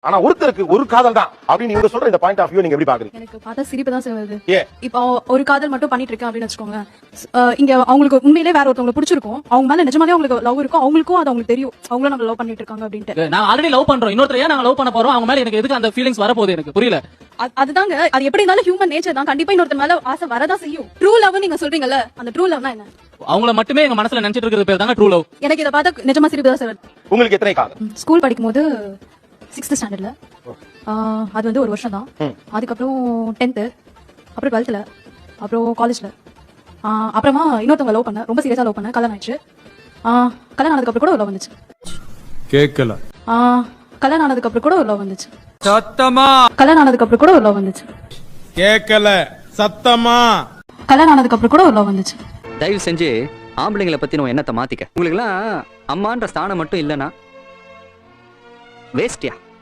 ஆனா ஒருத்தருக்கு ஒரு காதல் தான் அப்படின்னு இவங்க சொல்ற இந்த பாயிண்ட் ஆஃப் வியூ நீங்க எப்படி பாக்குறீங்க? எனக்கு பார்த்தா சிரிப்பு தான் சார் வருது. ஏன்? இப்போ ஒரு காதல் மட்டும் பண்ணிட்டு இருக்கேன் அப்படின்னு வச்சுக்கோங்க. இங்க அவங்களுக்கு உண்மையிலே வேற ஒருத்தவங்களை பிடிச்சிருக்கும், அவங்க மேல நிஜமாலே அவங்களுக்கு லவ் இருக்கும், அவங்களுக்கும் அது அவங்களுக்கு தெரியும் அவங்களும் நம்ம லவ் பண்ணிட்டு இருக்காங்க அப்படின்ட்டு. நான் ஆல்ரெடி லவ் பண்றோம், இன்னொருத்தர் ஏன் நாங்க லவ் பண்ண போறோம், அவங்க மேல எனக்கு எதுக்கு அந்த ஃபீலிங்ஸ் வரப்போகுது எனக்கு புரியல. அதுதாங்க, அது எப்படி இருந்தாலும் ஹியூமன் நேச்சர் தான், கண்டிப்பா இன்னொருத்தர் மேல ஆசை வரதான் செய்யும். ட்ரூ லவ் நீங்க சொல்றீங்கல்ல, அந்த ட்ரூ லவ்னா என்ன? அவங்கள மட்டுமே எங்க மனசுல நினைச்சிட்டு இருக்கிறது பேர் தாங்க ட்ரூ லவ். எனக்கு இதை பார்த்தா நிஜமா சிரிப்பு தான் சார். உங்களுக்கு எத்தனை காதல்? ஸ்கூல் படிக்கும்போது 6th ஸ்டாண்டர்ட்ல, அது வந்து ஒரு வருஷம் தான். அதுக்கப்புறம் 10th, அப்புறம் 12th, அப்புறம் காலேஜ்ல, அப்புறமா இன்னொருத்தவங்க லவ் பண்ண, ரொம்ப சீரியஸா லவ் பண்ண, கல்யாணம் ஆயிடுச்சு. கல்யாணம் ஆனதுக்கு அப்புறம் கூட ஒரு லவ் வந்துச்சு. கேட்கல. கல்யாணம் ஆனதுக்கு அப்புறம் கூட ஒரு லவ் வந்துச்சு. சத்தமா கல்யாணம் ஆனதுக்கு அப்புறம் கூட ஒரு லவ் வந்துச்சு. கேட்கல. சத்தமா. கல்யாணம் ஆனதுக்கு அப்புறம் கூட ஒரு லவ் வந்துச்சு. தயவு செஞ்சு ஆம்பளைங்களை பத்தி நம்ம எண்ணத்தை மாத்திக்க. உங்களுக்கு எல்லாம் அம்மான்ற ஸ்தானம் மட்டும் இல்லைன்னா வேஸ்டியா.